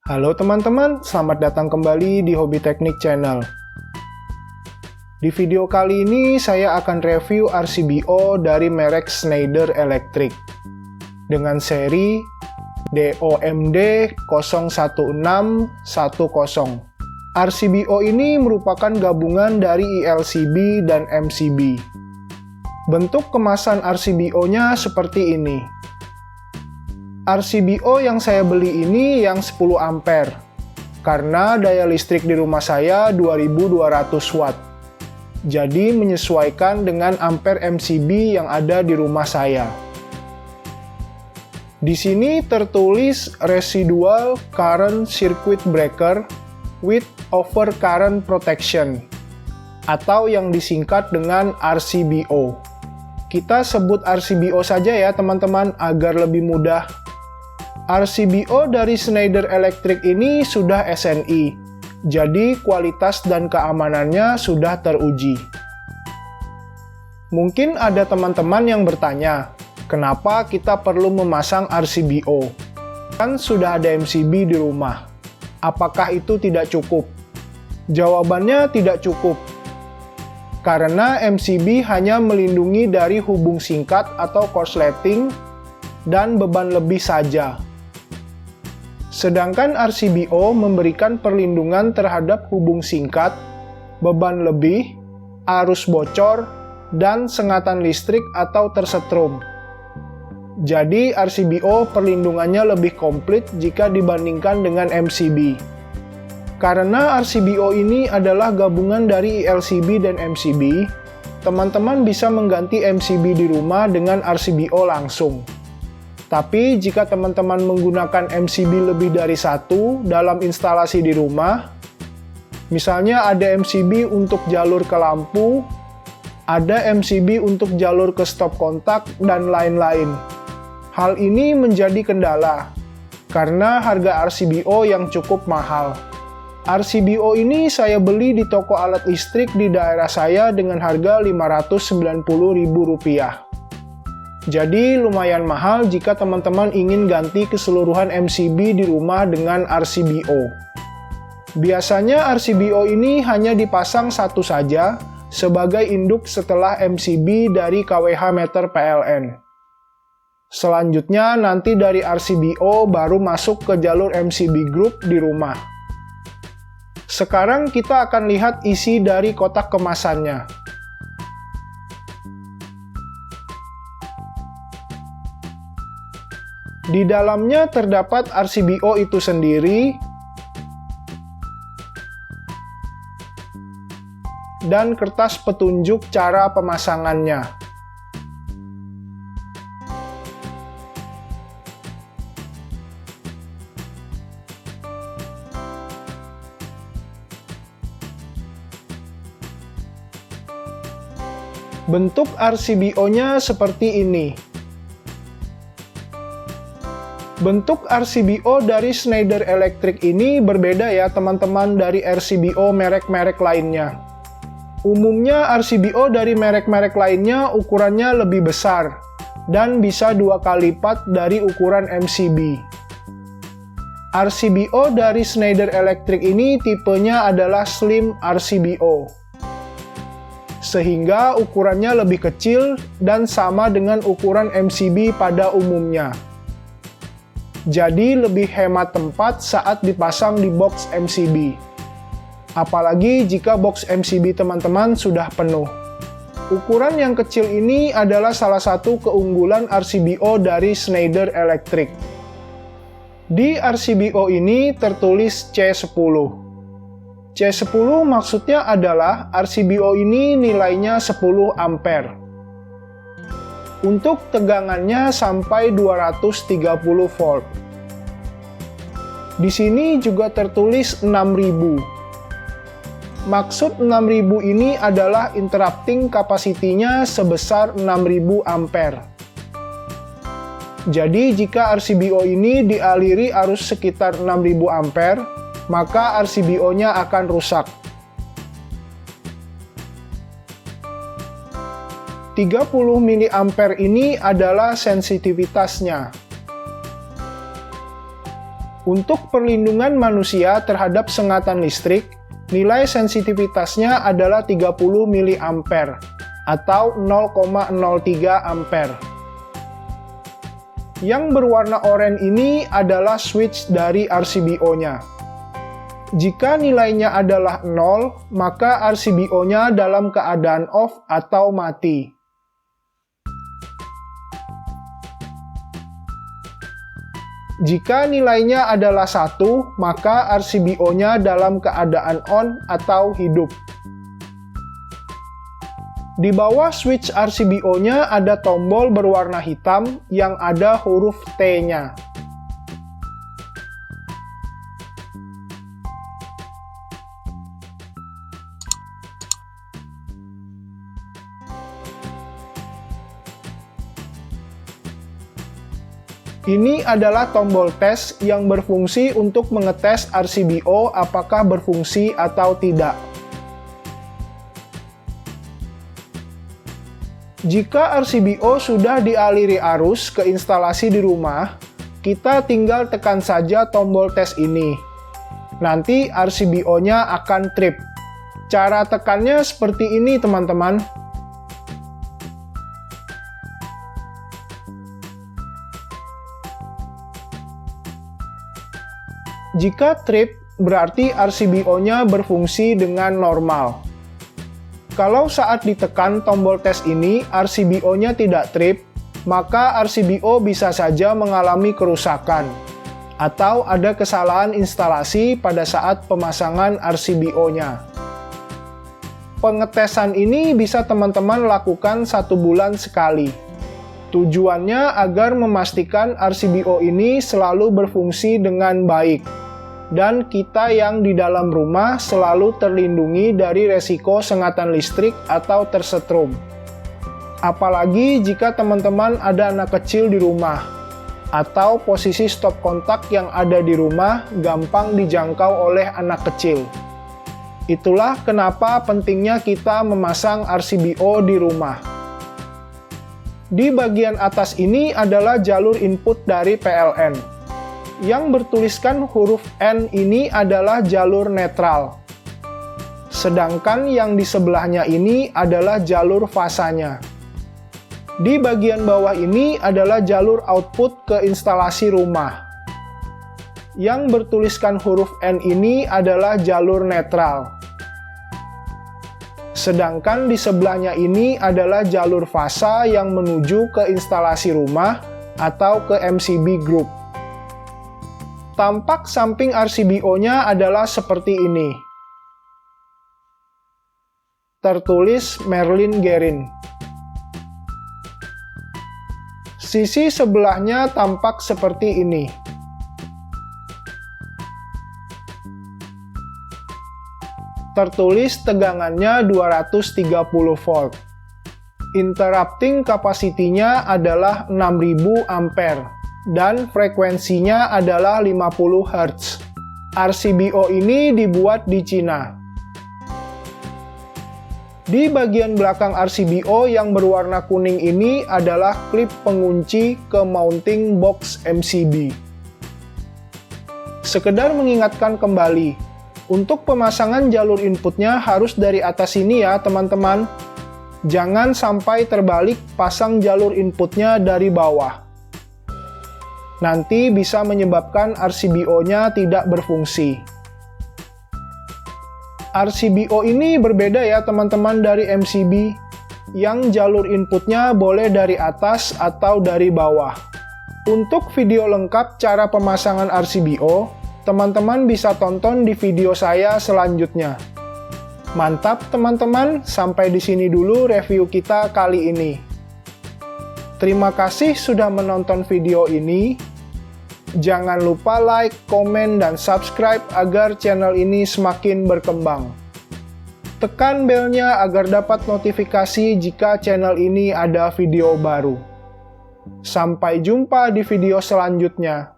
Halo teman-teman, selamat datang kembali di Hobi Teknik Channel. Di video kali ini saya akan review RCBO dari merek Schneider Electric dengan seri DOMD 01610. RCBO ini merupakan gabungan dari ILCB dan MCB. Bentuk kemasan RCBO-nya seperti ini. RCBO yang saya beli ini yang 10 ampere karena daya listrik di rumah saya 2200 watt. Jadi menyesuaikan dengan ampere MCB yang ada di rumah saya. Di sini tertulis Residual Current Circuit Breaker with Overcurrent Protection atau yang disingkat dengan RCBO. Kita sebut RCBO saja ya teman-teman agar lebih mudah. RCBO dari Schneider Electric ini sudah SNI, jadi kualitas dan keamanannya sudah teruji. Mungkin ada teman-teman yang bertanya, kenapa kita perlu memasang RCBO? Kan sudah ada MCB di rumah. Apakah itu tidak cukup? Jawabannya tidak cukup. Karena MCB hanya melindungi dari hubung singkat atau korsleting dan beban lebih saja. Sedangkan RCBO memberikan perlindungan terhadap hubung singkat, beban lebih, arus bocor, dan sengatan listrik atau tersetrum. Jadi RCBO perlindungannya lebih komplit jika dibandingkan dengan MCB. Karena RCBO ini adalah gabungan dari ILCB dan MCB, teman-teman bisa mengganti MCB di rumah dengan RCBO langsung. Tapi jika teman-teman menggunakan MCB lebih dari satu dalam instalasi di rumah, misalnya ada MCB untuk jalur ke lampu, ada MCB untuk jalur ke stop kontak, dan lain-lain. Hal ini menjadi kendala, karena harga RCBO yang cukup mahal. RCBO ini saya beli di toko alat listrik di daerah saya dengan harga Rp590.000. Jadi lumayan mahal jika teman-teman ingin ganti keseluruhan MCB di rumah dengan RCBO. Biasanya RCBO ini hanya dipasang satu saja sebagai induk setelah MCB dari KWH meter PLN. Selanjutnya nanti dari RCBO baru masuk ke jalur MCB group di rumah. Sekarang kita akan lihat isi dari kotak kemasannya. Di dalamnya terdapat RCBO itu sendiri dan kertas petunjuk cara pemasangannya. Bentuk RCBO-nya seperti ini. Bentuk RCBO dari Schneider Electric ini berbeda ya teman-teman dari RCBO merek-merek lainnya. Umumnya RCBO dari merek-merek lainnya ukurannya lebih besar dan bisa 2 kali lipat dari ukuran MCB. RCBO dari Schneider Electric ini tipenya adalah Slim RCBO. Sehingga ukurannya lebih kecil dan sama dengan ukuran MCB pada umumnya. Jadi lebih hemat tempat saat dipasang di box MCB. Apalagi jika box MCB teman-teman sudah penuh. Ukuran yang kecil ini adalah salah satu keunggulan RCBO dari Schneider Electric. Di RCBO ini tertulis C10. C10 maksudnya adalah RCBO ini nilainya 10 ampere. Untuk tegangannya sampai 230 volt. Di sini juga tertulis 6000. Maksud 6000 ini adalah interrupting capacity-nya sebesar 6000 ampere. Jadi jika RCBO ini dialiri arus sekitar 6000 ampere, maka RCBO-nya akan rusak. 30 mA ini adalah sensitivitasnya. Untuk perlindungan manusia terhadap sengatan listrik, nilai sensitivitasnya adalah 30 mA atau 0,03 ampere. Yang berwarna oranye ini adalah switch dari RCBO-nya. Jika nilainya adalah 0, maka RCBO-nya dalam keadaan off atau mati. Jika nilainya adalah 1, maka RCBO-nya dalam keadaan on atau hidup. Di bawah switch RCBO-nya ada tombol berwarna hitam yang ada huruf T-nya. Ini adalah tombol tes yang berfungsi untuk mengetes RCBO apakah berfungsi atau tidak. Jika RCBO sudah dialiri arus ke instalasi di rumah, kita tinggal tekan saja tombol tes ini. Nanti RCBO-nya akan trip. Cara tekannya seperti ini, teman-teman. Jika trip, berarti RCBO-nya berfungsi dengan normal. Kalau saat ditekan tombol tes ini, RCBO-nya tidak trip, maka RCBO bisa saja mengalami kerusakan, atau ada kesalahan instalasi pada saat pemasangan RCBO-nya. Pengetesan ini bisa teman-teman lakukan 1 bulan sekali. Tujuannya agar memastikan RCBO ini selalu berfungsi dengan baik, dan kita yang di dalam rumah selalu terlindungi dari resiko sengatan listrik atau tersetrum. Apalagi jika teman-teman ada anak kecil di rumah, atau posisi stop kontak yang ada di rumah gampang dijangkau oleh anak kecil. Itulah kenapa pentingnya kita memasang RCBO di rumah. Di bagian atas ini adalah jalur input dari PLN. Yang bertuliskan huruf N ini adalah jalur netral. Sedangkan yang di sebelahnya ini adalah jalur fasanya. Di bagian bawah ini adalah jalur output ke instalasi rumah. Yang bertuliskan huruf N ini adalah jalur netral. Sedangkan di sebelahnya ini adalah jalur fasa yang menuju ke instalasi rumah atau ke MCB group. Tampak samping RCBO-nya adalah seperti ini. Tertulis Merlin Gerin. Sisi sebelahnya tampak seperti ini. Tertulis tegangannya 230 volt. Interrupting capacity-nya adalah 6000 ampere dan frekuensinya adalah 50 Hz. RCBO ini dibuat di Cina. Di bagian belakang RCBO yang berwarna kuning ini adalah klip pengunci ke mounting box MCB. Sekedar mengingatkan kembali, untuk pemasangan jalur inputnya harus dari atas sini ya teman-teman. Jangan sampai terbalik pasang jalur inputnya dari bawah. Nanti bisa menyebabkan RCBO-nya tidak berfungsi. RCBO ini berbeda ya teman-teman dari MCB, yang jalur inputnya boleh dari atas atau dari bawah. Untuk video lengkap cara pemasangan RCBO, teman-teman bisa tonton di video saya selanjutnya. Mantap teman-teman, sampai di sini dulu review kita kali ini. Terima kasih sudah menonton video ini. Jangan lupa like, komen, dan subscribe agar channel ini semakin berkembang. Tekan belnya agar dapat notifikasi jika channel ini ada video baru. Sampai jumpa di video selanjutnya.